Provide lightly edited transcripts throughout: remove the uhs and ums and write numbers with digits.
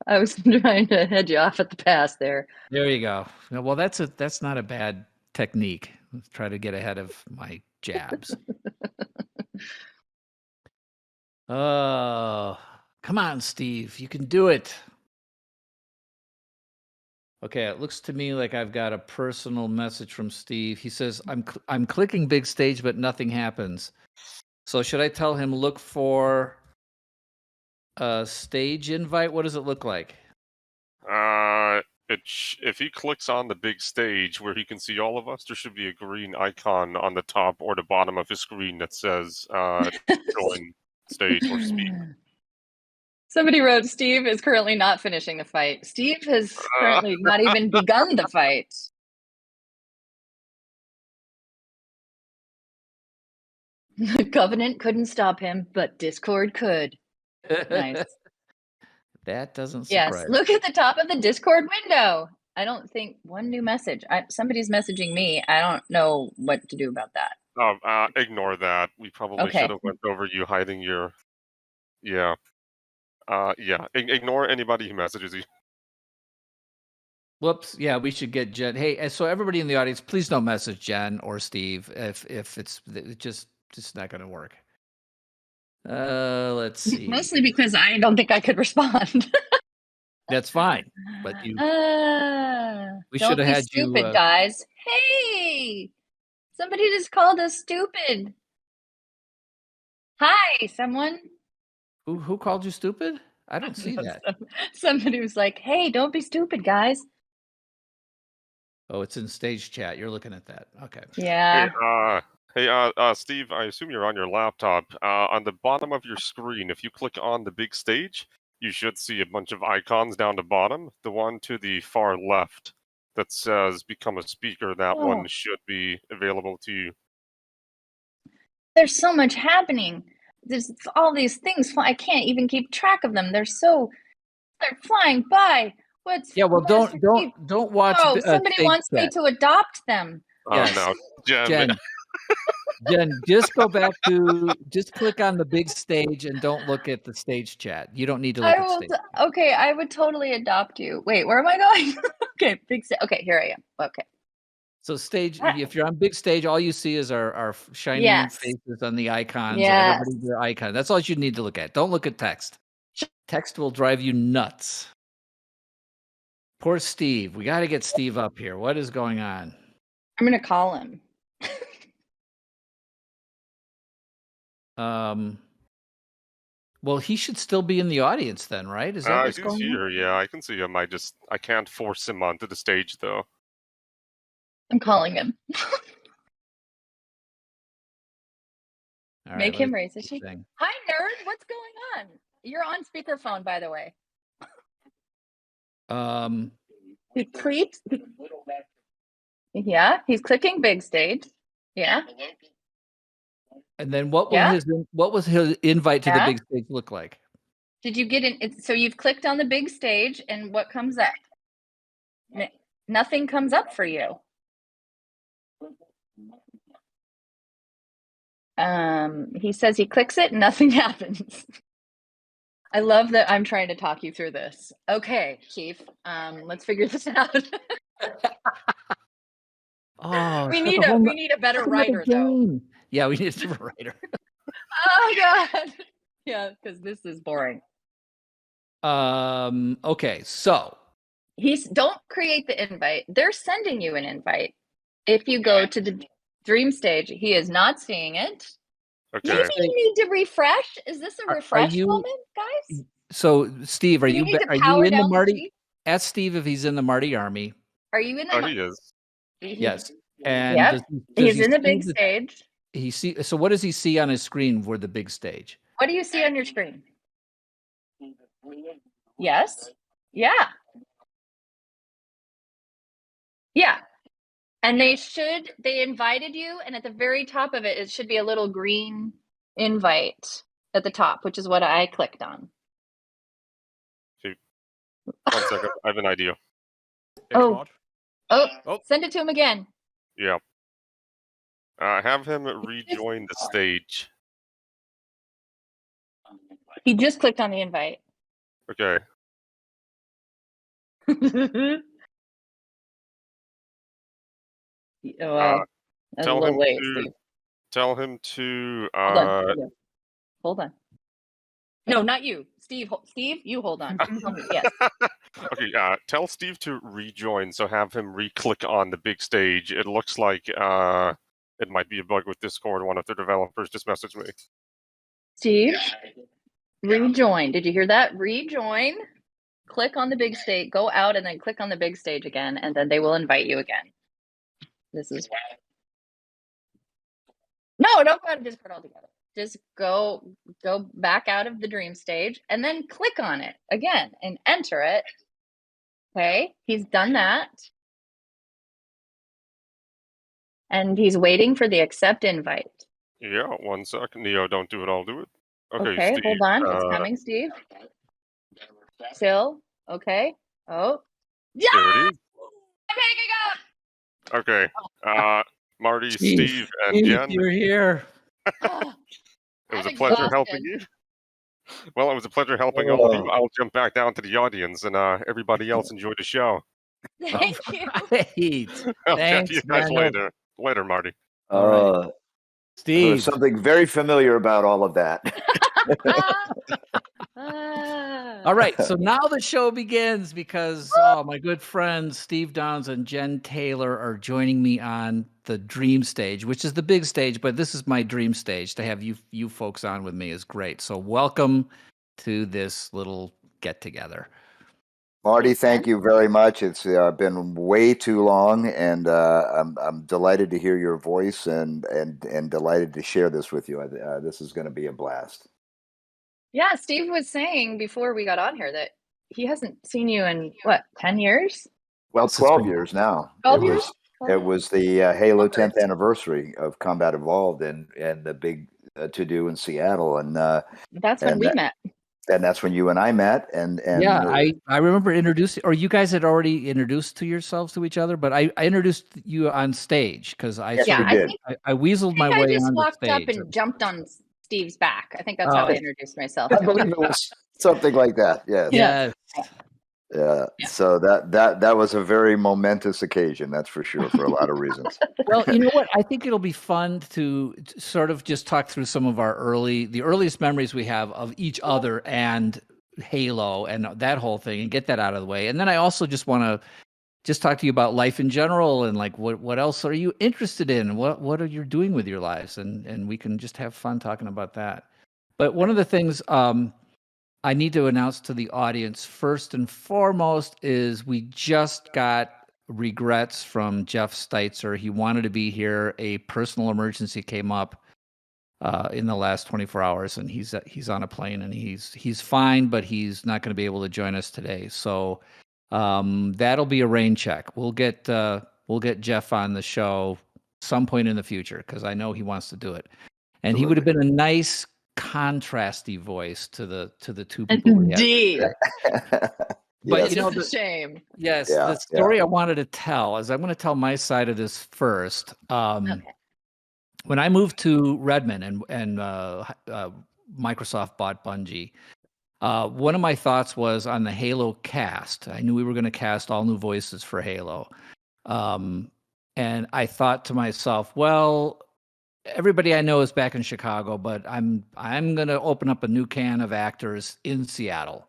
I was trying to head you off at the pass there. There you go. Well, that's not a bad technique. Let's try to get ahead of my jabs. Oh, come on, Steve. You can do it. Okay, it looks to me like I've got a personal message from Steve. He says, I'm clicking big stage, but nothing happens. So should I tell him look for a stage invite? What does it look like? If he clicks on the big stage where he can see all of us, there should be a green icon on the top or the bottom of his screen that says join stage or speak. Somebody wrote, Steve is currently not finishing the fight. Steve has currently not even begun the fight. The Covenant couldn't stop him, but Discord could. Nice. That doesn't Yes, surprise. look at the top of the Discord window. I don't think one new message. Somebody's messaging me. I don't know what to do about that. Ignore that. We probably should have went over you hiding your. Yeah. Ignore anybody who messages you. Whoops. Yeah, we should get Jen. Hey, so everybody in the audience, please don't message Jen or Steve if it's just not going to work. Let's see. Mostly because I don't think I could respond. That's fine, but we should have had stupid, you, guys. Hey, somebody just called us stupid. Hi, someone. Who called you stupid? I don't see that. Somebody was like, "Hey, don't be stupid, guys." Oh, it's in stage chat. You're looking at that. Okay. Yeah. Hey, Steve, I assume you're on your laptop. On the bottom of your screen, if you click on the big stage, you should see a bunch of icons down the bottom. The one to the far left that says become a speaker, that one should be available to you. There's so much happening. There's all these things. I can't even keep track of them. They're flying by. Don't watch. Oh, somebody wants me to adopt them. Yes. No, Jen. Jen, just just click on the big stage and don't look at the stage chat. You don't need to look at stage. Okay, I would totally adopt you. Wait, where am I going? Okay, big stage. Okay, here I am. Okay. So stage, if you're on big stage, all you see is our shining faces on the icons. Yes. Everybody's their icon. That's all you need to look at. Don't look at text. Text will drive you nuts. Poor Steve. We got to get Steve up here. What is going on? I'm going to call him. Well, he should still be in the audience then, right? Is that what's going here? Yeah, I can see him. I can't force him onto the stage though. I'm calling him. All Make right, him raise his hand. Hi, nerd. What's going on? You're on speakerphone, by the way. Creep. Yeah, he's clicking big stage. Yeah. And then what was his invite to the big stage look like? Did you get in? So you've clicked on the big stage, and what comes up? Nothing comes up for you. He says he clicks it, nothing happens. I love that I'm trying to talk you through this. Okay, Chief, let's figure this out. We need a better writer, though. Yeah, we need a different writer. Oh God. Yeah, because this is boring. Okay, so don't create the invite. They're sending you an invite. If you go to the dream stage, he is not seeing it. Okay. Maybe you need to refresh. Is this a refresh moment, guys? So, Steve, are you in the Marty? Ask Steve if he's in the Marty army. Are you in the? He is. Yes, and he's in the big stage. So, what does he see on his screen for the big stage? What do you see on your screen? Yes. Yeah. Yeah. And they invited you, and at the very top of it, it should be a little green invite at the top, which is what I clicked on. Okay. 1 second, I have an idea. Oh, send it to him again. Yeah. Have him rejoin the stage. He just clicked on the invite. Okay. Uh, Well, that's a tell little him late, to Steve. Hold on. Yeah, hold on. No, not you, Steve. Steve, you hold on. Tell me. Yes. Okay, tell Steve to rejoin, so have him re-click on the big stage. It looks like it might be a bug with Discord. One of the developers just messaged me. Steve, rejoin. Did you hear that? Rejoin. Click on the big stage. Go out and then click on the big stage again, and then they will invite you again. This is no, don't go out of Discord altogether. Just go back out of the dream stage and then click on it again and enter it. Okay, he's done that. And he's waiting for the accept invite. Yeah, 1 second. Neo, don't do it. I'll do it. Okay, Steve, hold on. It's coming, Steve. Still. Okay. Oh. Yeah! there it is. I'm hanging up! Okay. Marty, Steve, Steve, and Jen, you're here. Oh, it was I'm a pleasure helping exhausted. you. Well, it was a pleasure helping all of you. I'll jump back down to the audience, and everybody else enjoy the show. Thank you. Right. I'll Thanks, catch you guys Daniel. later. Later, Marty. All right. There's Steve. something very familiar about all of that. All right, so now the show begins because my good friends Steve Downs and Jen Taylor are joining me on the dream stage, which is the big stage, but this is my dream stage. To have you folks on with me is great. So welcome to this little get together. Marty, thank you very much. It's been way too long, and I'm delighted to hear your voice and delighted to share this with you. This is going to be a blast. Yeah, Steve was saying before we got on here that he hasn't seen you in what, 10 years? Well, 12 years now. 12 years? It was the Halo 10th anniversary of Combat Evolved and the big to-do in Seattle, and That's when we met. And that's when you and I met. And yeah, I remember introducing, or you guys had already introduced to yourselves to each other, but I introduced you on stage because I weaseled my way on the stage. I just walked up and jumped on Steve's back. I think that's how I introduced myself. I believe it was something like that. Yes. Yes. Yeah. So that was a very momentous occasion, that's for sure, for a lot of reasons. Well, you know what? I think it'll be fun to sort of just talk through some of the earliest memories we have of each other and Halo and that whole thing, and get that out of the way. And then I also just want to just talk to you about life in general and like what else are you interested in? What are you doing with your lives? And we can just have fun talking about that. But one of the things I need to announce to the audience first and foremost is we just got regrets from Jeff Steitzer. He wanted to be here. A personal emergency came up in the last 24 hours, and he's on a plane, and he's fine, but he's not going to be able to join us today. So that'll be a rain check. We'll get Jeff on the show some point in the future because I know he wants to do it, and Absolutely. He would have been a nice contrasty voice to the two people. Indeed. But it's a shame. Yes, the story I wanted to tell is I'm going to tell my side of this first. Okay. When I moved to Redmond and Microsoft bought Bungie, one of my thoughts was on the Halo cast. I knew we were going to cast all new voices for Halo, and I thought to myself, well, everybody I know is back in Chicago, but I'm going to open up a new can of actors in Seattle.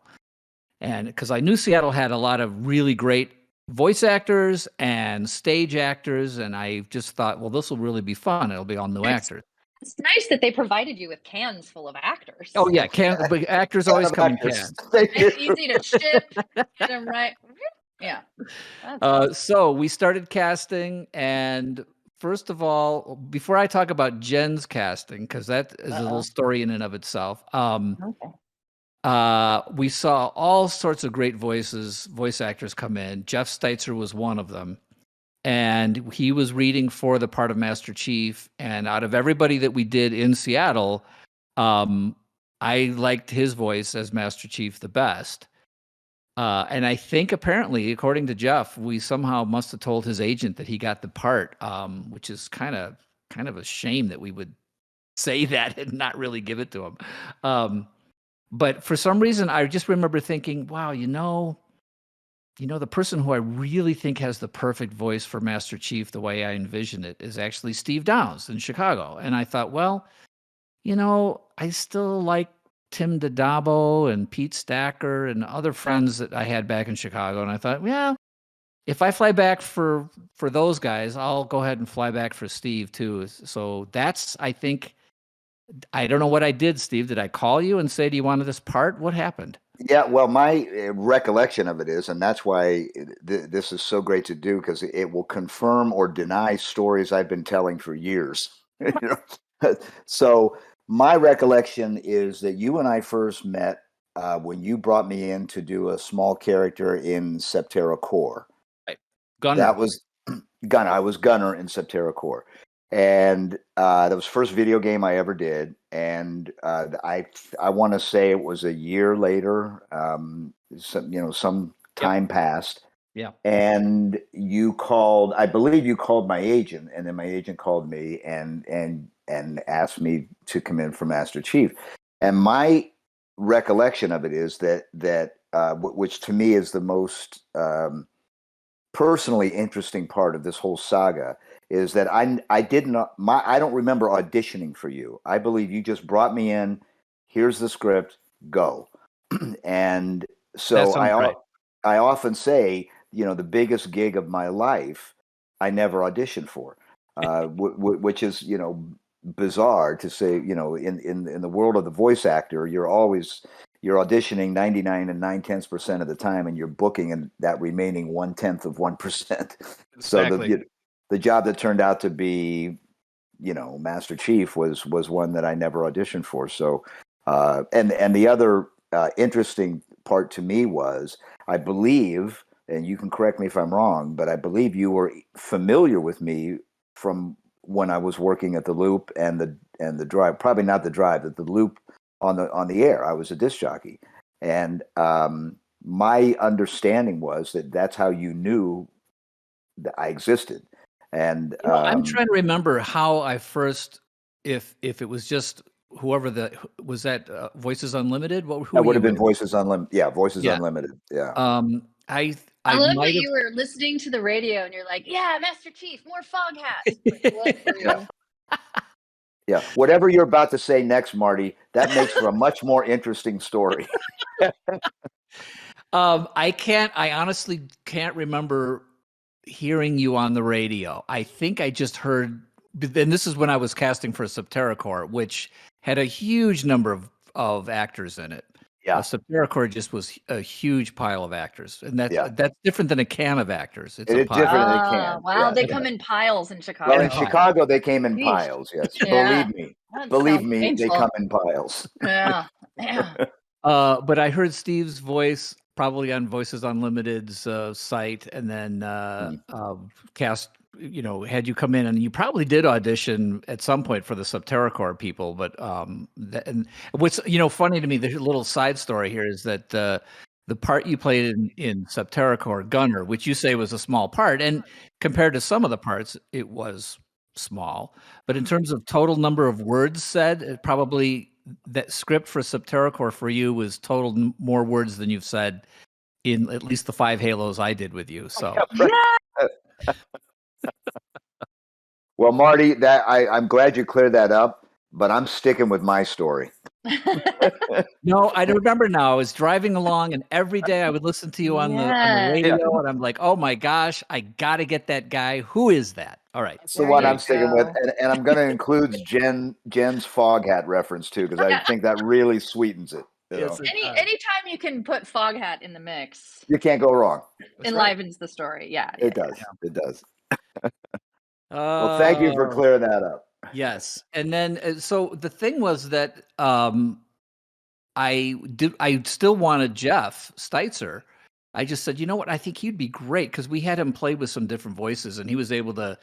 And because I knew Seattle had a lot of really great voice actors and stage actors, and I just thought, well, this will really be fun. It'll be all new actors. It's nice that they provided you with cans full of actors. Oh yeah, but actors always come in cans. It's easy to ship, get them right. Yeah. Awesome. So we started casting, and first of all, before I talk about Jen's casting, because that is a little story in and of itself, we saw all sorts of great voice actors come in. Jeff Steitzer was one of them, and he was reading for the part of Master Chief. And out of everybody that we did in Seattle, I liked his voice as Master Chief the best. And I think apparently, according to Jeff, we somehow must have told his agent that he got the part, which is kind of a shame that we would say that and not really give it to him. But for some reason, I just remember thinking, wow, the person who I really think has the perfect voice for Master Chief, the way I envision it, is actually Steve Downes in Chicago. And I thought, well, I still like Tim DiDabo and Pete Stacker and other friends that I had back in Chicago. And I thought, yeah, if I fly back for those guys, I'll go ahead and fly back for Steve too. So that's, I think, I don't know what I did, Steve. Did I call you and say, do you want this part? What happened? Yeah, well, my recollection of it is, and that's why this is so great to do, because it will confirm or deny stories I've been telling for years. So my recollection is that you and I first met when you brought me in to do a small character in Septerra Corps. Right. Gunner. That was Gunner. I was Gunner in Septerra Corps. And that was the first video game I ever did, and I want to say it was a year later. Some time passed. Yeah. And you called. I believe you called my agent, and then my agent called me and asked me to come in for Master Chief. And my recollection of it is that which to me is the most personally interesting part of this whole saga, is that I don't remember auditioning for you. I believe you just brought me in. Here's the script. Go. And so I often say, the biggest gig of my life, I never auditioned for, which is bizarre to say. In the world of the voice actor, you're auditioning 99 and 9/10% of the time, and you're booking in that remaining 1/10 of 1%. Exactly. So the job that turned out to be, Master Chief was one that I never auditioned for. So, and the other interesting part to me was, I believe, and you can correct me if I'm wrong, but I believe you were familiar with me from when I was working at the Loop and the Drive. Probably not the Drive, but the Loop on the air. I was a disc jockey, and my understanding was that that's how you knew that I existed. And I'm trying to remember how I first, if it was just whoever was that Voices Unlimited. Who that would have been with? Voices Unlimited. Yeah, Voices Unlimited. Yeah. I love might that you were listening to the radio and you're like, yeah, Master Chief, more fog hats. Like, what were you? Yeah. Whatever you're about to say next, Marty, that makes for a much more interesting story. I honestly can't remember hearing you on the radio. I think I just heard, and this is when I was casting for Septerra Corps, which had a huge number of actors in it. Yeah. Septerra Corps just was a huge pile of actors, and that's different than a can of actors. It's different than a can. Wow, Yeah, they come in piles in Chicago. Well, in Chicago, they came in piles. Yes, Yeah. Believe me, painful. they come in piles. Yeah. But I heard Steve's voice probably on Voices Unlimited's site, and then cast. Had you come in, and you probably did audition at some point for the Septerra Corps people. But and what's funny to me, the little side story here is that the part you played in Septerra Corps, Gunner, which you say was a small part, and compared to some of the parts, it was small. But in terms of total number of words said, it probably. That script for Septerra Corps for you was total more words than you've said in at least the 5 Halos I did with you. So, Well, Marty, I'm glad you cleared that up, but I'm sticking with my story. No, I remember now. I was driving along, and every day I would listen to you on the radio, and I'm like, oh my gosh, I got to get that guy. Who is that? All right. That's the one I'm sticking with. And I'm going to include Jen's fog hat reference too, because I think that really sweetens it. Anytime you can put fog hat in the mix, you can't go wrong. Enlivens the story. Yeah. It does. It does. Well, thank you for clearing that up. Yes. And then, so the thing was that I still wanted Jeff Steitzer. I just said, you know what? I think he'd be great, because we had him play with some different voices, and he was able to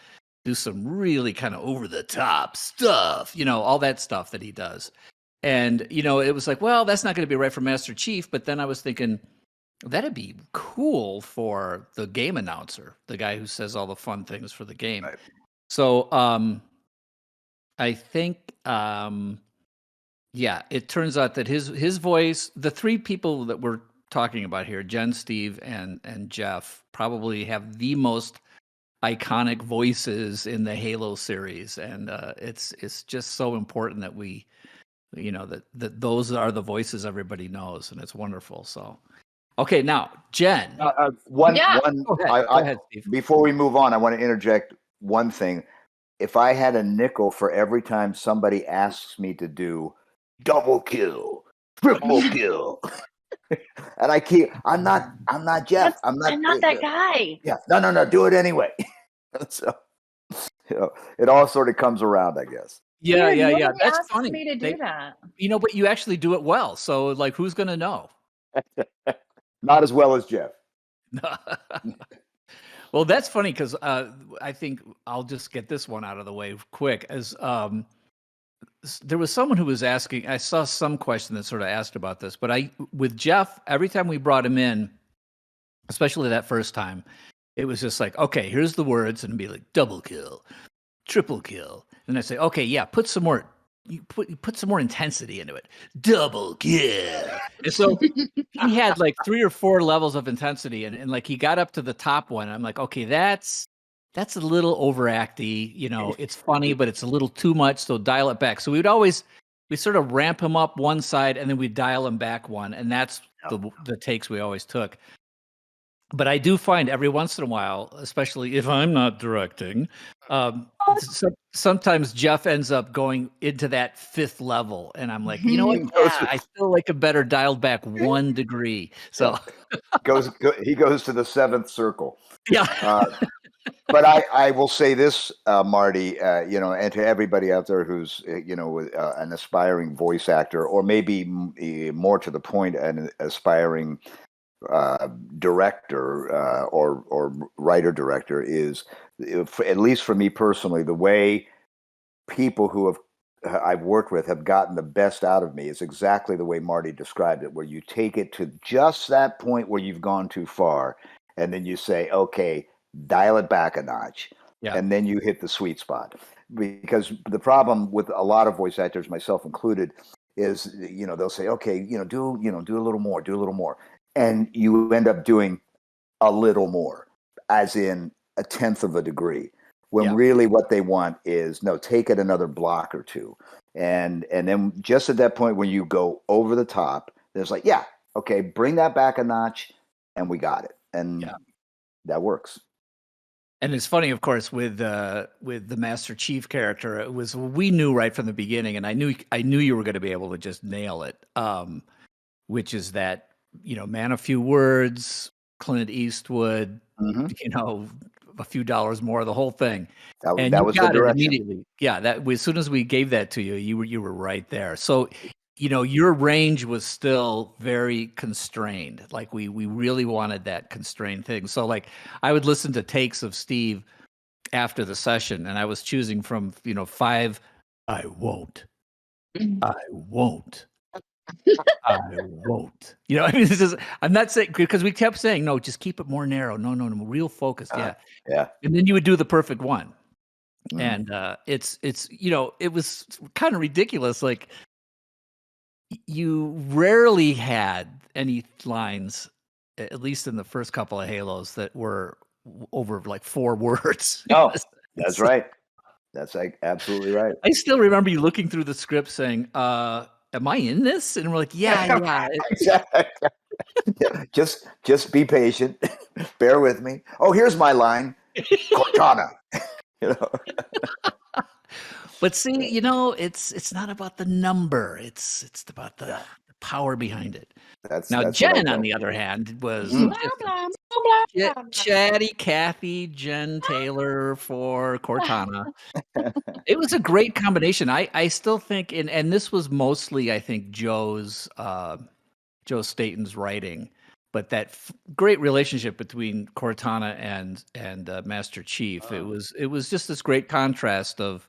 do some really kind of over the top stuff, all that stuff that he does. And, it was like, well, that's not going to be right for Master Chief. But then I was thinking, that'd be cool for the game announcer, the guy who says all the fun things for the game. Right. So I think, it turns out that his voice, the 3 people that were talking about here, Jen, Steve, and Jeff probably have the most iconic voices in the Halo series, and it's just so important that we, that those are the voices everybody knows, and it's wonderful. So, okay, now Jen, One, Yeah. go ahead, Steve. before we move on, I want to interject one thing. If I had a nickel for every time somebody asks me to do double kill, triple kill, and I'm not Jeff. I'm not that guy. Yeah, no, do it anyway. So, it all sort of comes around, I guess. Yeah. Nobody That's asks funny. me to do that. But you actually do it well. So, like, who's going to know? Not as well as Jeff. Well, that's funny because I think I'll just get this one out of the way quick. As there was someone who was asking, I saw some question that sort of asked about this, but with Jeff, every time we brought him in, especially that first time, it was just like, okay, here's the words, and it'd be like double kill, triple kill, and I say, okay, yeah, put some more. You put some more intensity into it. Double kill. And so he had like 3 or 4 levels of intensity, and like he got up to the top one. I'm like, okay, that's a little overacty. It's funny, but it's a little too much. So dial it back. So we sort of ramp him up one side, and then we dial him back one, and that's the takes we always took. But I do find every once in a while, especially if I'm not directing, sometimes Jeff ends up going into that 5th level, and I'm like, you know what? Yeah, I feel like a better dialed back 1 degree. So he goes to the 7th circle. Yeah. But I will say this, Marty, and to everybody out there who's, an aspiring voice actor, or maybe more to the point, an aspiring director or writer director, is, at least for me personally, the way people who I've worked with have gotten the best out of me is exactly the way Marty described it, where you take it to just that point where you've gone too far, and then you say, okay, dial it back a notch, and then you hit the sweet spot. Because the problem with a lot of voice actors, myself included, is they'll say, okay, do a little more, and you end up doing a little more, as in 1/10 of a degree, when really what they want is, no, take it another block or 2, and then just at that point when you go over the top, there's like, okay, bring that back a notch, and we got it, and that works. And it's funny, of course, with the Master Chief character, we knew right from the beginning, and I knew you were going to be able to just nail it, which is that, man, a few words, Clint Eastwood, a few dollars more, the whole thing. And that was the direction. Immediately. Yeah, as soon as we gave that to you, you were right there. So, your range was still very constrained. Like we really wanted that constrained thing. So like I would listen to takes of Steve after the session, and I was choosing from 5, I won't. I won't. I won't. I'm not saying, because we kept saying, no, just keep it more narrow. No, real focused. Yeah. And then you would do the perfect one. And it's it was kind of ridiculous. Like, you rarely had any lines, at least in the first couple of Halos, that were over like 4 words. No, that's right. That's like absolutely right. I still remember you looking through the script saying, am I in this? And we're like, yeah. Just be patient. Bear with me. Oh, here's my line. Cortana. But see, it's not about the number. It's about the power behind it. That's Jen, on the other hand, was chatty Kathy, Jen Taylor for Cortana. It was a great combination. I still think, and this was mostly, I think, Joe Staten's writing, but that great relationship between Cortana and Master Chief. It was just this great contrast of,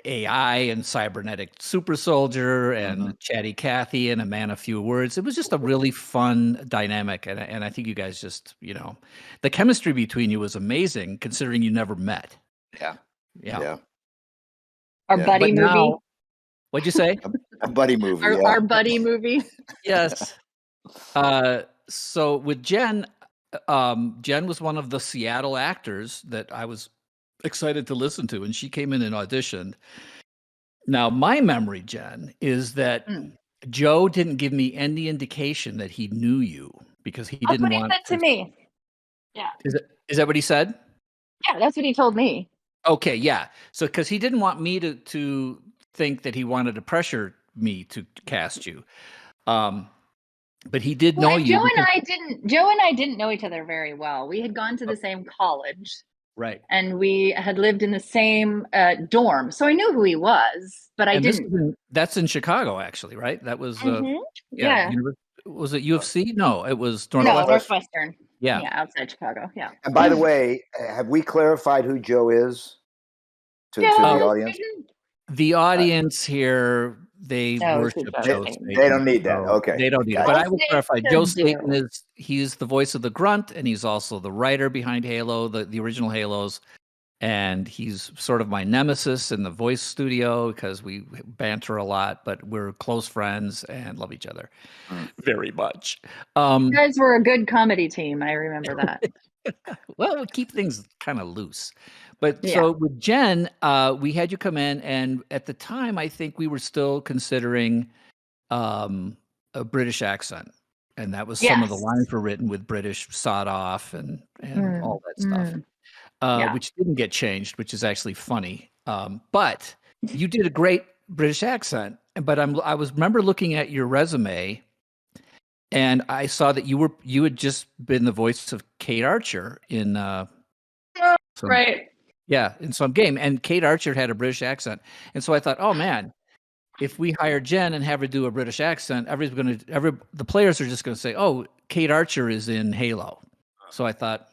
AI and cybernetic super soldier and chatty Kathy and a man of few words. It was just a really fun dynamic. And I think you guys just, the chemistry between you was amazing, considering you never met. Yeah. Our buddy movie. What'd you say? A buddy movie. Our buddy movie. Yes. So with Jen, Jen was one of the Seattle actors that I was excited to listen to, and she came in and auditioned. Now, my memory, Jen, is that Joe didn't give me any indication that he knew you because he That's didn't what he want said to me. Yeah. Is that what he said? Yeah, that's what he told me. Okay, yeah. So because he didn't want me to think that he wanted to pressure me to cast you. But he did know Well, you Joe and I didn't know each other very well. We had gone to the same college. Right. And we had lived in the same dorm. So I knew who he was, but I didn't. That's in Chicago, actually, right? That was yeah. Was it UFC? No, it was No, Northwestern. Northwestern. Yeah. Yeah, outside Chicago. Yeah. And by the way, have we clarified who Joe is to the audience? The audience here, they worship Joe Staten. They don't need that. So okay. They don't need it. But I will clarify, Joe Staten he's the voice of the Grunt, and he's also the writer behind Halo, the original Halos. And he's sort of my nemesis in the voice studio because we banter a lot, but we're close friends and love each other very much. You guys were a good comedy team. I remember that. Well, we keep things kind of loose. But so with Jen, we had you come in, and at the time, I think we were still considering a British accent. And that was some of the lines were written with British sawed off and all that stuff. Which didn't get changed, which is actually funny. But you did a great British accent. But I remember looking at your resume, and I saw that you had just been the voice of Kate Archer in in some game, and Kate Archer had a British accent, and so I thought, oh man, if we hire Jen and have her do a British accent, the players are just going to say, oh, Kate Archer is in Halo. So I thought,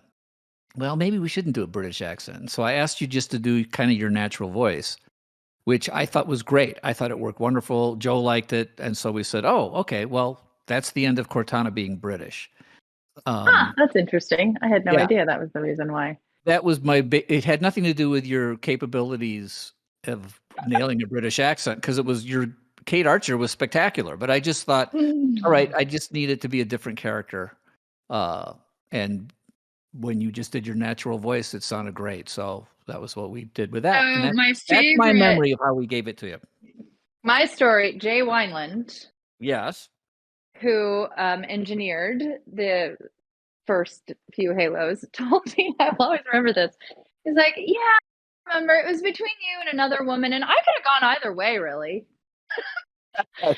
well, maybe we shouldn't do a British accent. So I asked you just to do kind of your natural voice, which I thought was great. I thought it worked wonderful. Joe liked it. And so we said, oh, okay, well, that's the end of Cortana being British. That's interesting. I had no idea that was the reason why. That was it had nothing to do with your capabilities of nailing a British accent, because it was Kate Archer was spectacular. But I just thought, all right, I just need it to be a different character. And when you just did your natural voice, it sounded great. So that was what we did with that. That's my memory of how we gave it to you. My story, Jay Wineland. Yes. Who engineered the first few Halos, told me, I'll always remember this. He's like, yeah, I remember it was between you and another woman, and I could have gone either way, really.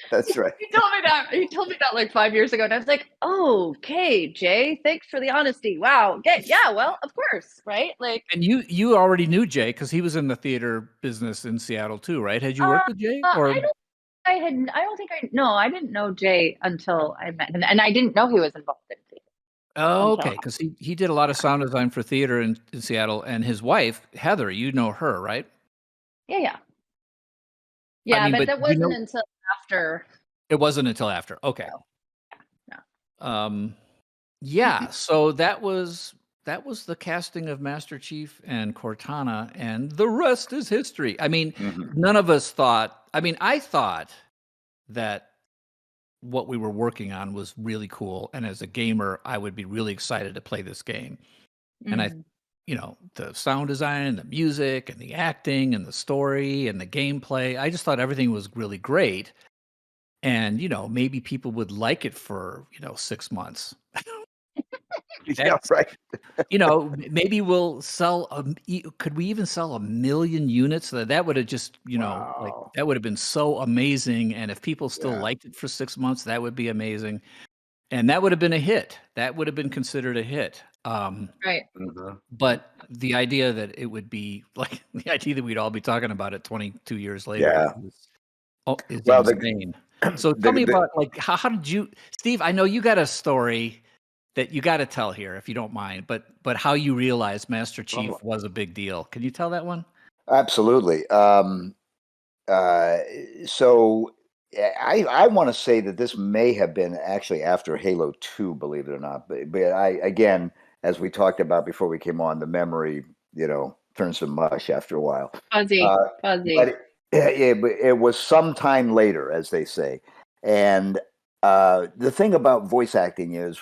That's right. He told me that like 5 years ago, and I was like, oh, okay, Jay, thanks for the honesty. Wow. Okay, yeah, well, of course, right? Like, and you already knew Jay because he was in the theater business in Seattle too, right? Had you worked with Jay? Or I didn't know Jay until I met him, and I didn't know he was involved in theater. Oh, okay, because he did a lot of sound design for theater in Seattle, and his wife, Heather, you know her, right? Yeah. But that wasn't until after. It wasn't until after. Okay. No. Yeah. So that was the casting of Master Chief and Cortana, and the rest is history. I mean, none of us thought. I mean, I thought that what we were working on was really cool, and as a gamer, I would be really excited to play this game. And I, the sound design, and the music, and the acting, and the story, and the gameplay, I just thought everything was really great. And maybe people would like it for 6 months. Yeah, right. Maybe we'll sell. Could we even sell 1 million units? That would have just, like that would have been so amazing. And if people still liked it for 6 months, that would be amazing. And that would have been a hit. That would have been considered a hit. Right. But the idea that it would be like the idea that we'd all be talking about it 22 years later is insane. So tell me about how did you, Steve? I know you got a story that you got to tell here, if you don't mind, but how you realized Master Chief was a big deal. Can you tell that one? Absolutely. So I want to say that this may have been actually after Halo 2, believe it or not. But again, as we talked about before we came on, the memory, turns to mush after a while. Fuzzy. But it was some time later, as they say. And the thing about voice acting is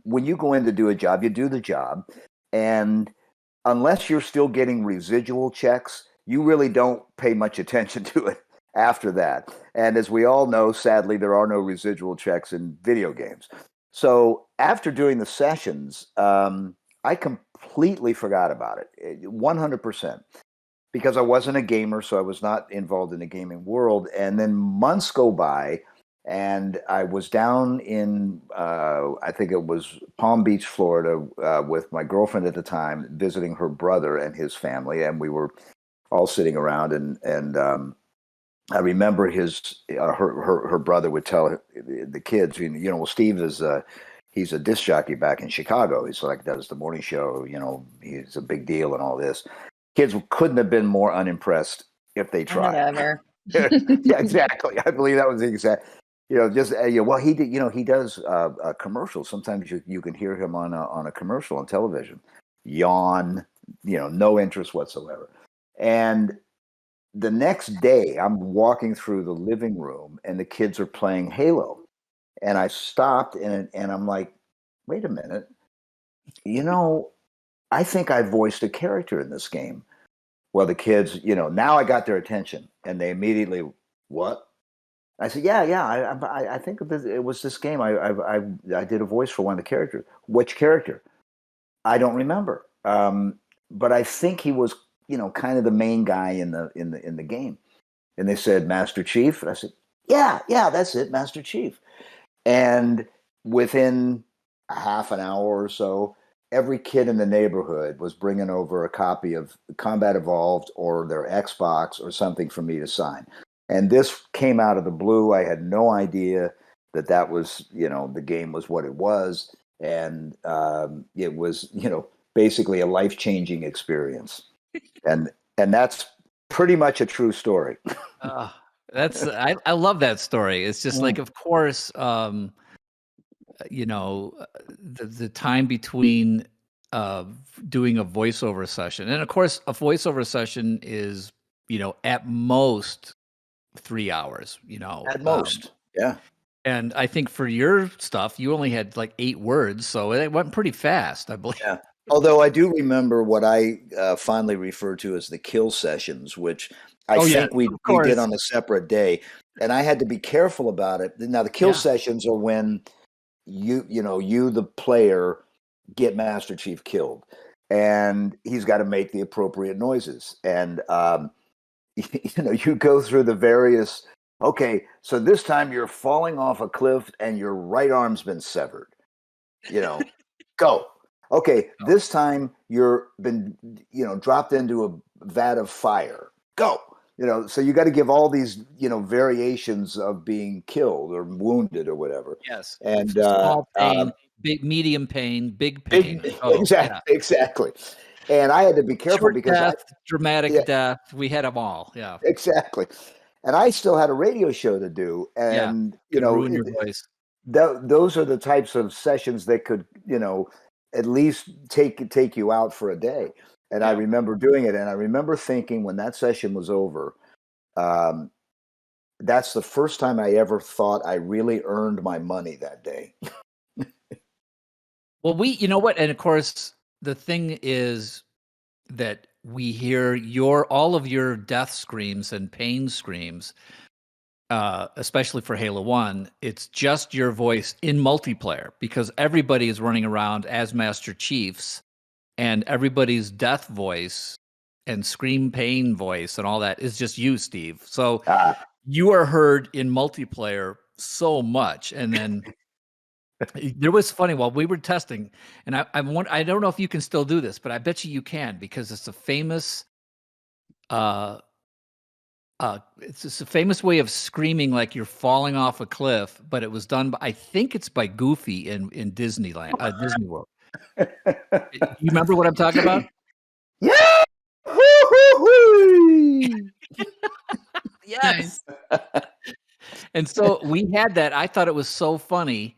when you go in to do a job, you do the job, and unless you're still getting residual checks, you really don't pay much attention to it after that. And as we all know, sadly, there are no residual checks in video games. So after doing the sessions, I completely forgot about it, 100%, because I wasn't a gamer, so I was not involved in the gaming world. And then months go by, and I was down in, I think it was Palm Beach, Florida, with my girlfriend at the time, visiting her brother and his family, and we were all sitting around, and I remember her brother would tell the kids, well, Steve is he's a disc jockey back in Chicago. He's like does the morning show, he's a big deal and all this. Kids couldn't have been more unimpressed if they tried. Whatever. Yeah, exactly. I believe that was the exact. Well, he did. He does commercials. Sometimes you can hear him on a commercial on television. Yawn. No interest whatsoever. And the next day, I'm walking through the living room, and the kids are playing Halo, and I stopped and I'm like, wait a minute, I think I voiced a character in this game. Well, the kids, now I got their attention, and they immediately, what? I said, yeah. I think it was this game. I did a voice for one of the characters. Which character? I don't remember. But I think he was, kind of the main guy in the game. And they said, Master Chief. And I said, yeah, that's it, Master Chief. And within a half an hour or so, every kid in the neighborhood was bringing over a copy of Combat Evolved or their Xbox or something for me to sign. And this came out of the blue. I had no idea that was, the game was what it was. And it was, basically a life-changing experience. And that's pretty much a true story. I love that story. It's just like, of course, the time between doing a voiceover session, and of course, a voiceover session is, at most 3 hours. At most, yeah. And I think for your stuff, you only had like 8 words, so it went pretty fast, I believe. Yeah. Although I do remember what I fondly refer to as the kill sessions, which I think we did on a separate day, and I had to be careful about it. Now, the kill sessions are when you the player, get Master Chief killed, and he's got to make the appropriate noises, and you go through the various. Okay, so this time you're falling off a cliff and your right arm's been severed. Go. Okay, this time you're been, dropped into a vat of fire. Go. So you got to give all these, variations of being killed or wounded or whatever. Yes. And small pain, big, medium pain, big pain. Exactly. And I had to be careful Short because death, dramatic death. We had them all. Yeah. Exactly. And I still had a radio show to do, and ruin your voice. Those are the types of sessions that could, at least take you out for a day. And I remember doing it, and I remember thinking when that session was over, that's the first time I ever thought I really earned my money that day. Well, you know what? And of course, the thing is that we hear all of your death screams and pain screams, especially for Halo 1, it's just your voice in multiplayer because everybody is running around as Master Chiefs, and everybody's death voice and scream pain voice and all that is just you, Steve. So you are heard in multiplayer so much. And then there was funny while we were testing, and I don't know if you can still do this, but I bet you can, because it's a famous it's just a famous way of screaming like you're falling off a cliff, but it was done by, I think it's by Goofy in Disneyland, Disney World. You remember what I'm talking about? Yeah. Yes. And so we had that. I thought it was so funny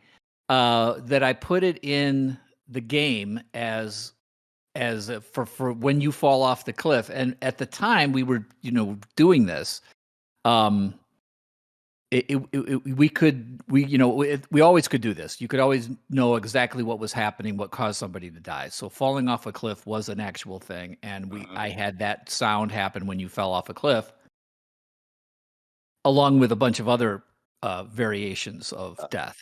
that I put it in the game as for when you fall off the cliff. And at the time we were, doing this, we always could do this. You could always know exactly what was happening, what caused somebody to die. So falling off a cliff was an actual thing, and I had that sound happen when you fell off a cliff, along with a bunch of other variations of death.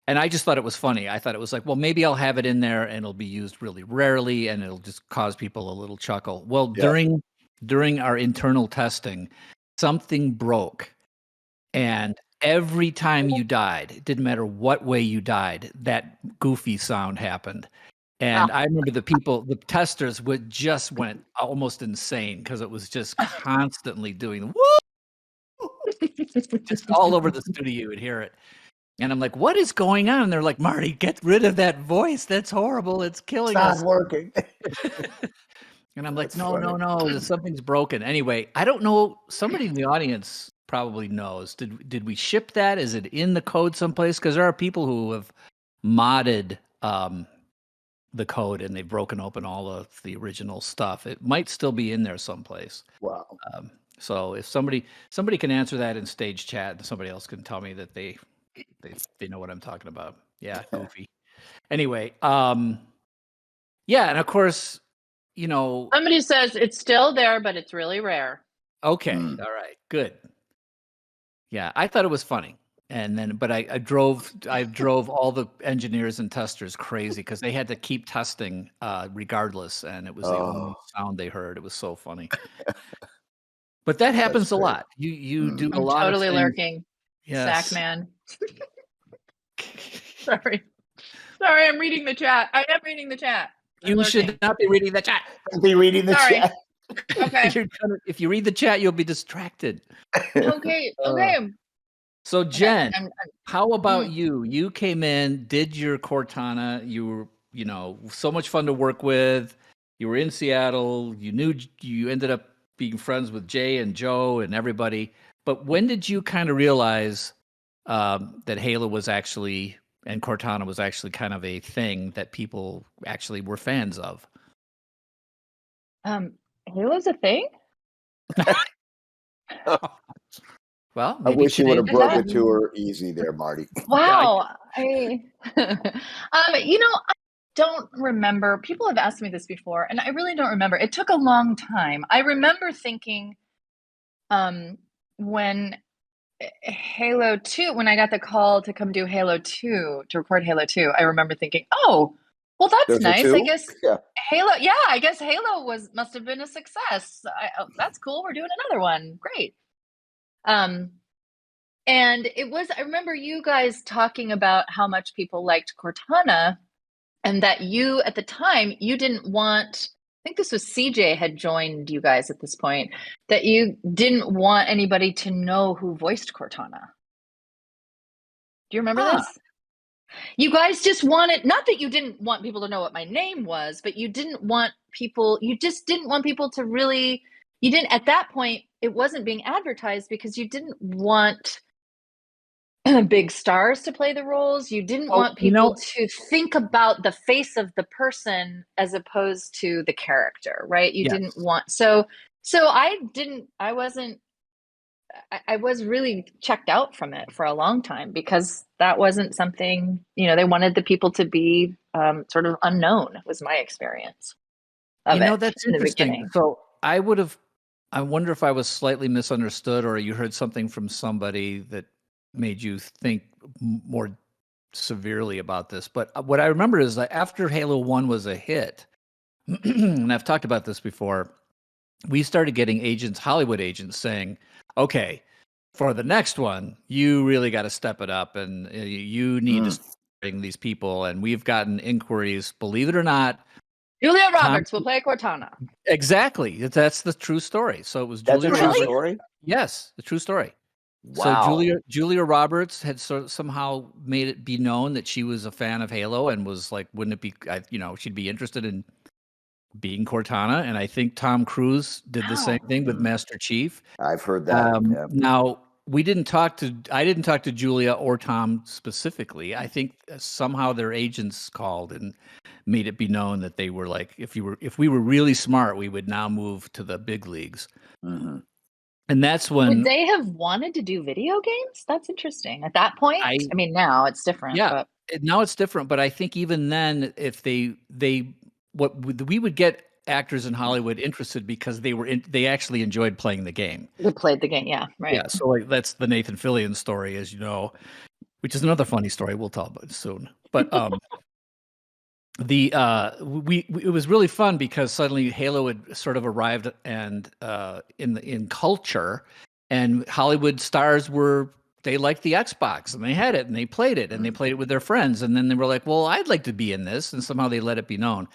And I just thought it was funny. I thought it was like, well, maybe I'll have it in there and it'll be used really rarely and it'll just cause people a little chuckle. Well, during our internal testing, something broke. And every time you died, it didn't matter what way you died, that goofy sound happened. And I remember the testers went almost insane because it was just constantly doing woo, just all over the studio. You would hear it. And I'm like, what is going on? And they're like, Marty, get rid of that voice. That's horrible. It's killing us. It's not working. And I'm like, no, something's broken. Anyway, I don't know. Somebody in the audience probably knows. Did we ship that? Is it in the code someplace? Because there are people who have modded the code and they've broken open all of the original stuff. It might still be in there someplace. Wow. So if somebody can answer that in stage chat, and somebody else can tell me that they know what I'm talking about. Yeah, goofy. Anyway, yeah, and of course, somebody says it's still there, but it's really rare. Okay, all right, good. Yeah, I thought it was funny, and then, but I drove all the engineers and testers crazy because they had to keep testing regardless, and it was the only sound they heard. It was so funny. But that happens a lot. You do a lot totally of things. Lurking. Yes. Sack man. Sorry, I'm reading the chat. I am reading the chat. You should not be reading the chat. Don't be reading the chat. Okay. If you read the chat, you'll be distracted. Okay. So Jen, how about you? You came in, did your Cortana. You were, so much fun to work with. You were in Seattle. You ended up being friends with Jay and Joe and everybody. But when did you kind of realize that Halo was actually, and Cortana was actually kind of a thing that people actually were fans of? Halo's a thing? Well, I wish you would have brought that- it to her easy there, Marty. Wow. I don't remember. People have asked me this before, and I really don't remember. It took a long time. I remember thinking when Halo 2, when I got the call to come do Halo 2, to record Halo 2, I remember thinking, oh, well, that's There's a nice. 2? I guess Yeah. I guess Halo must have been a success. That's cool. We're doing another one. Great. And I remember you guys talking about how much people liked Cortana, and that you, at the time, you didn't want, I think this was CJ had joined you guys at this point, that you didn't want anybody to know who voiced Cortana. Do you remember this? You guys just wanted, not that you didn't want people to know what my name was, but you just didn't want people to really, at that point, it wasn't being advertised because you didn't want big stars to play the roles. You didn't want people to think about the face of the person as opposed to the character, right? You didn't want, so I was really checked out from it for a long time because that wasn't something, they wanted the people to be sort of unknown, was my experience of it. That's in the interesting. beginning. So I wonder if I was slightly misunderstood, or you heard something from somebody that made you think more severely about this. But what I remember is that after Halo 1 was a hit, and I've talked about this before, we started getting Hollywood agents saying, okay, for the next one, you really got to step it up and you need to bring these people. And we've gotten inquiries, believe it or not. Julia Roberts will play Cortana. Exactly. That's the true story. So it was That's Julia a true Roberts. story? Yes, the true story. Wow. So Julia Roberts had somehow made it be known that she was a fan of Halo and was like, wouldn't it be, she'd be interested in being Cortana. And I think Tom Cruise did the same thing with Master Chief. I've heard that. Now, I didn't talk to Julia or Tom specifically. I think somehow their agents called and made it be known that they were like, if we were really smart, we would now move to the big leagues. Mm-hmm. And that's Would when they have wanted to do video games? That's interesting. At that point, I I mean, now it's different, yeah, but now it's different, but I think even then, if we would get actors in Hollywood interested because they actually enjoyed playing the game. they played the game. Yeah, right. Yeah, so like that's the Nathan Fillion story, as you know, which is another funny story we'll tell about soon. But it was really fun because suddenly Halo had sort of arrived and in culture, and Hollywood stars they liked the Xbox and they had it and they played it and they played it with their friends, and then they were like, well, I'd like to be in this, and somehow they let it be known.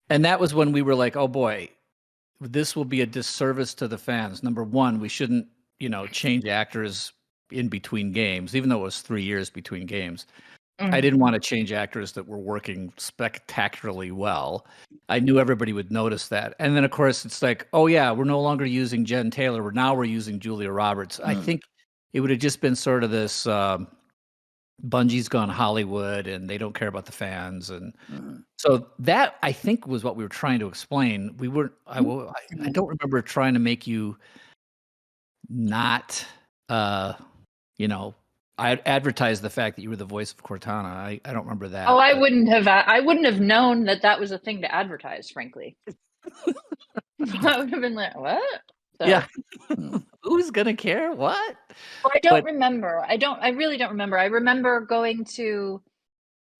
And that was when we were like, oh boy, this will be a disservice to the fans. Number one, we shouldn't change actors in between games, even though it was 3 years between games. I didn't want to change actors that were working spectacularly well. I knew everybody would notice that. And then, of course, it's like, oh, yeah, we're no longer using Jen Taylor. We're using Julia Roberts. I think it would have just been sort of this Bungie's gone Hollywood and they don't care about the fans. And so that, I think, was what we were trying to explain. We weren't, I don't remember trying to make you not, I advertised the fact that you were the voice of Cortana. I don't remember that. Oh, I wouldn't have known that was a thing to advertise, frankly. I would have been like, what? So, yeah. Who's gonna care? What? I don't remember. I really don't remember. I remember going to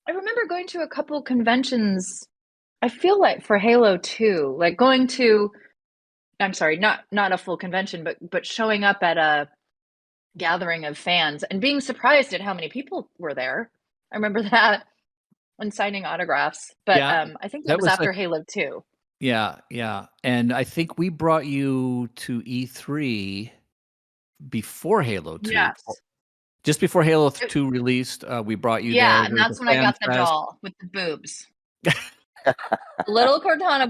a couple conventions. I feel like for Halo 2, like going to, I'm sorry, not a full convention, but showing up at a gathering of fans and being surprised at how many people were there. I remember that when signing autographs, but I think that was after Halo 2. Yeah. And I think we brought you to E3 before Halo 2. Yes. Just before Halo 2 released, we brought you there. Yeah, and that's when I got the doll with the boobs. Little Cortana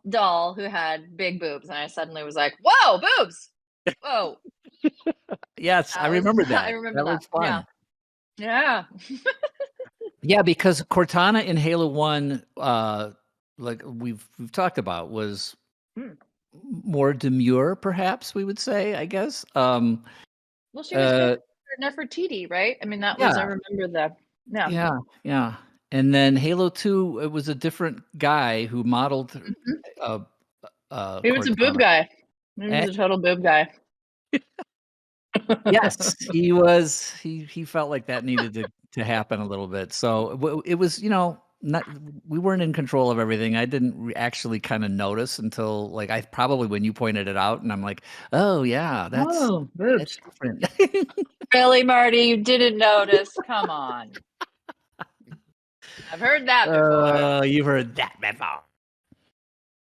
doll who had big boobs, and I suddenly was like, whoa, boobs! Whoa. Yes, I remember that. I remember that. Was fun. Yeah. Yeah, because Cortana in Halo 1, like we've talked about, was more demure, perhaps we would say, I guess. Well, she was Nefertiti, right? I mean, that was, I remember that. Yeah. And then Halo 2, it was a different guy who modeled. He was a boob guy. He was a total boob guy. Yes, he was. He felt like that needed to happen a little bit. So it was, we weren't in control of everything. I didn't actually kind of notice until like probably when you pointed it out, and I'm like, oh yeah, that's different. Really, Marty, you didn't notice? Come on. I've heard that before. You've heard that before.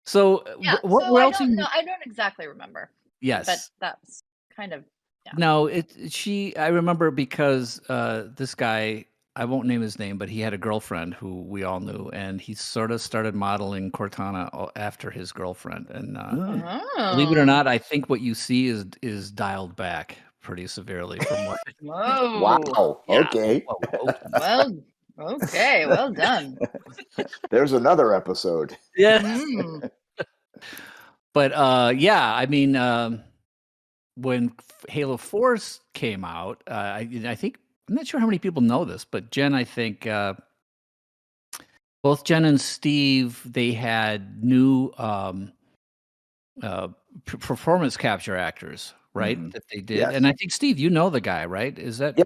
So what so else? I don't exactly remember. Yes, but that's kind of. Yeah. No, I remember because this guy, I won't name his name, but he had a girlfriend who we all knew, and he sort of started modeling Cortana after his girlfriend. And believe it or not, I think what you see is dialed back pretty severely from what. Whoa! Wow. Yeah. Okay. Well, okay. Well done. There's another episode. Yeah. But I mean. When Halo 4 came out, I think, I'm not sure how many people know this, but Jen, I think both Jen and Steve, they had new performance capture actors, right? Mm-hmm. That they did. Yes. And I think, Steve, you know the guy, right? Is that?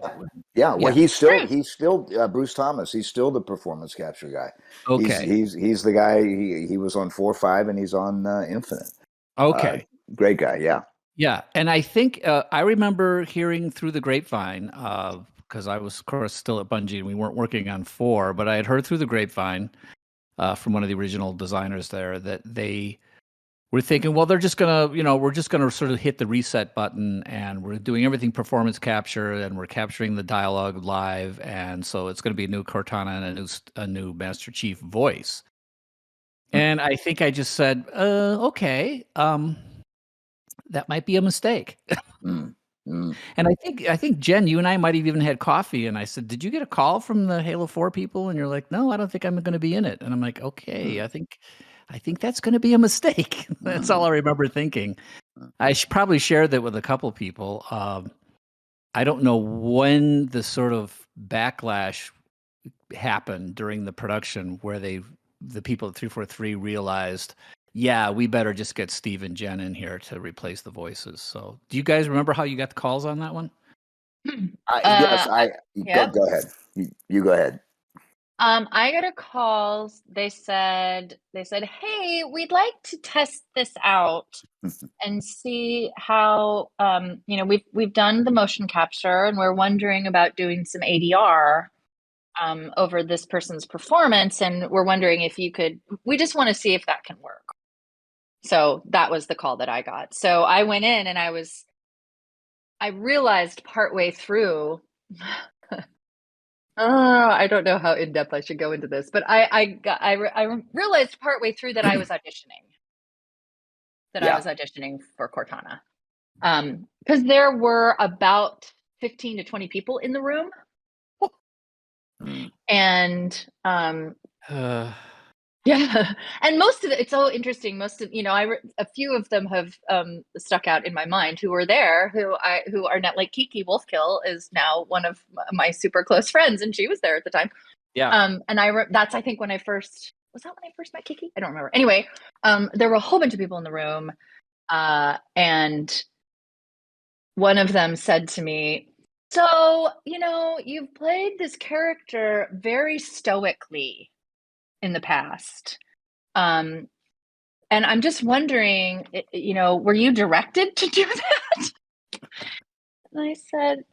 Yeah. Well, he's still Bruce Thomas. He's still the performance capture guy. Okay. He's the guy. He was on 4.5 and he's on Infinite. Okay. Great guy. Yeah. Yeah, and I think I remember hearing through the grapevine, because I was, of course, still at Bungie and we weren't working on 4, but I had heard through the grapevine from one of the original designers there that they were thinking, well, they're just going to, we're just going to sort of hit the reset button and we're doing everything performance capture and we're capturing the dialogue live. And so it's going to be a new Cortana and a new Master Chief voice. And I think I just said, okay, that might be a mistake. And I think Jen, you and I might have even had coffee. And I said, did you get a call from the Halo 4 people? And you're like, no, I don't think I'm going to be in it. And I'm like, okay, I think that's going to be a mistake. That's all I remember thinking. I should probably share that with a couple people. I don't know when the sort of backlash happened during the production where the people at 343 realized, yeah, we better just get Steve and Jen in here to replace the voices. So do you guys remember how you got the calls on that one? Yes, yeah. go ahead. You go ahead. I got a call. They said, "Hey, we'd like to test this out and see how we've done the motion capture and we're wondering about doing some ADR over this person's performance, and we're wondering if you could. We just want to see if that can work." So that was the call that I got. So I went in and I realized partway through. I don't know how in depth I should go into this, but I realized partway through that I was auditioning. I was auditioning for Cortana, because there were about 15 to 20 people in the room, and yeah, and most of it's so interesting. Most of a few of them have stuck out in my mind who were there. Who are not, like Kiki Wolfkill is now one of my super close friends, and she was there at the time. Yeah. And that's I think when I first met Kiki. I don't remember. Anyway, there were a whole bunch of people in the room, and one of them said to me, "So you've played this character very stoically in the past. And I'm just wondering, were you directed to do that?" And I said,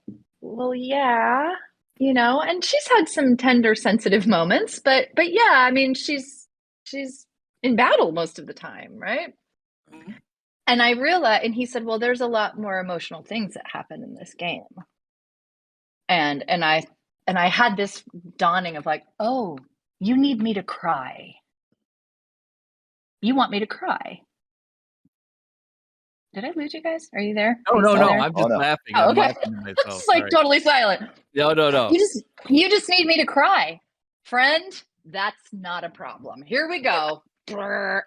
"Well, yeah, and she's had some tender, sensitive moments, but yeah, I mean, she's in battle most of the time, right?" Mm-hmm. And I realized, and he said, "Well, there's a lot more emotional things that happen in this game." And I had this dawning of like, oh, you need me to cry. You want me to cry. Did I lose you guys? Are you there? No. There? I'm just laughing. Oh, I'm okay. laughing to myself. It's like totally silent. No. You just need me to cry, friend. That's not a problem. Here we go. I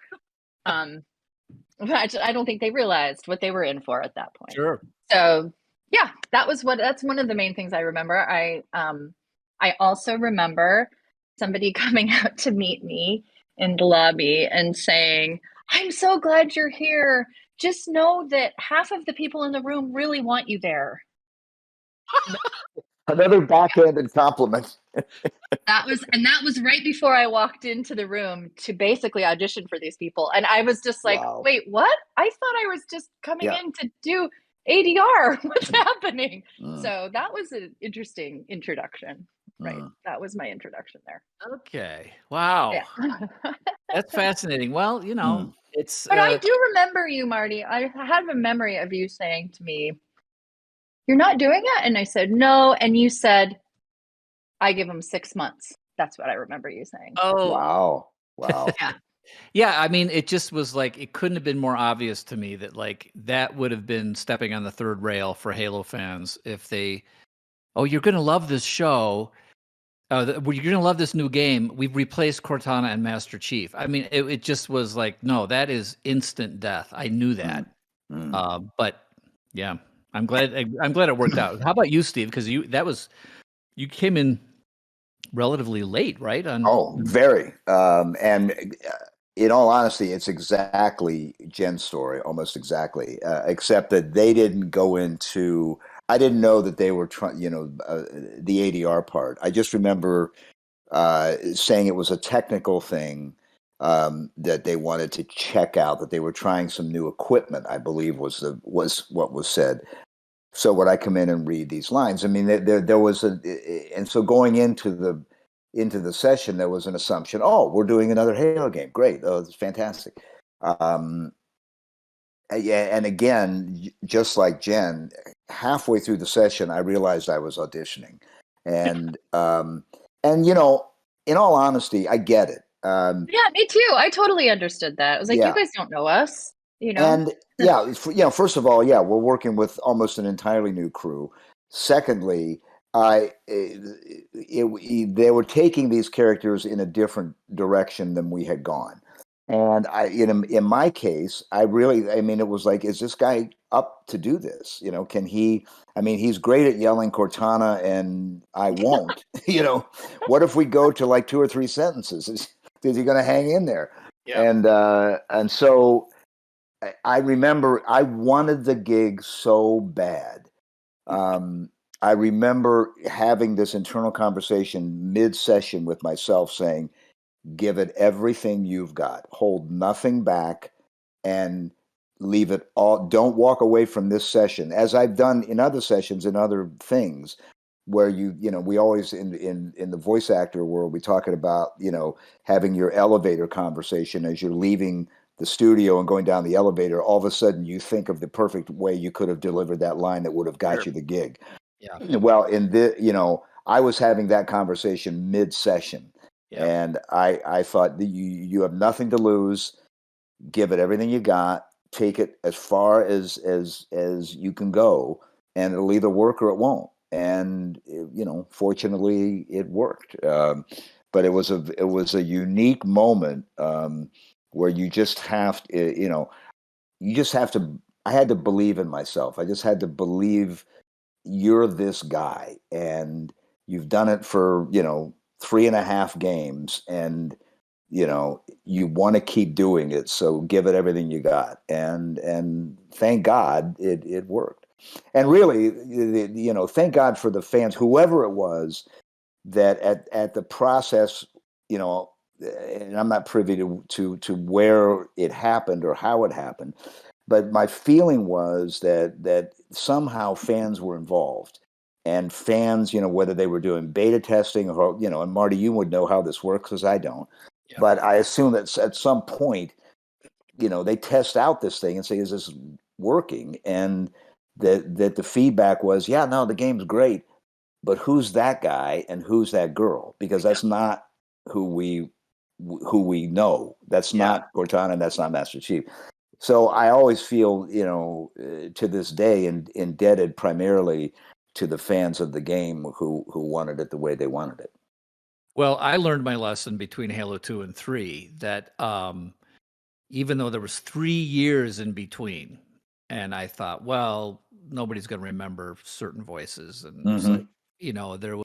don't think they realized what they were in for at that point. Sure. So yeah, that's one of the main things I remember. I also remember somebody coming out to meet me in the lobby and saying, "I'm so glad you're here. Just know that half of the people in the room really want you there." Another backhanded compliment. That was right before I walked into the room to basically audition for these people. And I was just like, Wow. wait, what? I thought I was just coming in to do ADR. What's happening? So that was an interesting introduction, right? That was my introduction there. Okay. Wow. Yeah. That's fascinating. Well, it's. But I do remember you, Marty. I have a memory of you saying to me, "You're not doing it?" And I said, "No." And you said, "I give them 6 months." That's what I remember you saying. Oh, wow. Yeah. Yeah, I mean, it just was like, it couldn't have been more obvious to me that like that would have been stepping on the third rail for Halo fans if they, "Oh, you're going to love this show. You're going to love this new game. We've replaced Cortana and Master Chief." I mean, it just was like, no, that is instant death. I knew that. But yeah, I'm glad it worked out. How about you, Steve? Because you came in relatively late, right? Very. And in all honesty, it's exactly Jen's story, almost exactly, except that they didn't go into. I didn't know that they were trying, the ADR part. I just remember saying it was a technical thing that they wanted to check out, that they were trying some new equipment, I believe was what was said. So when I come in and read these lines, I mean, there was and so going into the session, there was an assumption, oh, we're doing another Halo game. Great. Oh, it's fantastic. Yeah, and again, just like Jen, halfway through the session, I realized I was auditioning, and in all honesty, I get it. Yeah, me too. I totally understood that. I was like, you guys don't know us, And first of all, we're working with almost an entirely new crew. Secondly, they were taking these characters in a different direction than we had gone. And in my case, I mean, it was like, is this guy up to do this? Can he? I mean, he's great at yelling Cortana, and I won't. What if we go to like 2 or 3 sentences? Is he going to hang in there? Yeah. And so I remember I wanted the gig so bad. I remember having this internal conversation mid-session with myself, saying, give it everything you've got, hold nothing back, and leave it all. Don't walk away from this session, as I've done in other sessions and other things, where we always in the voice actor world, we talking about having your elevator conversation as you're leaving the studio and going down the elevator. All of a sudden you think of the perfect way you could have delivered that line that would have got you the gig. Yeah. Well, I was having that conversation mid-session. Yeah. And I thought that you have nothing to lose. Give it everything you got. Take it as far as you can go, and it'll either work or it won't. And fortunately, it worked. But it was a unique moment where you just have to, you just have to. I had to believe in myself. I just had to believe you're this guy, and you've done it for 3.5 games, and you want to keep doing it, so give it everything you got. And thank God it worked. And really, thank God for the fans, whoever it was, that at the process, and I'm not privy to where it happened or how it happened, but my feeling was that somehow fans were involved. And fans, whether they were doing beta testing or, and Marty, you would know how this works because I don't. Yeah. But I assume that at some point, they test out this thing and say, is this working? And that the feedback was, yeah, no, the game's great, but who's that guy and who's that girl? Because that's not who we know. That's not Cortana, and that's not Master Chief. So I always feel, to this day, indebted primarily to the fans of the game who wanted it the way they wanted it. Well, I learned my lesson between Halo 2 and 3 that even though there was 3 years in between, and I thought, well, nobody's going to remember certain voices, and it's like, there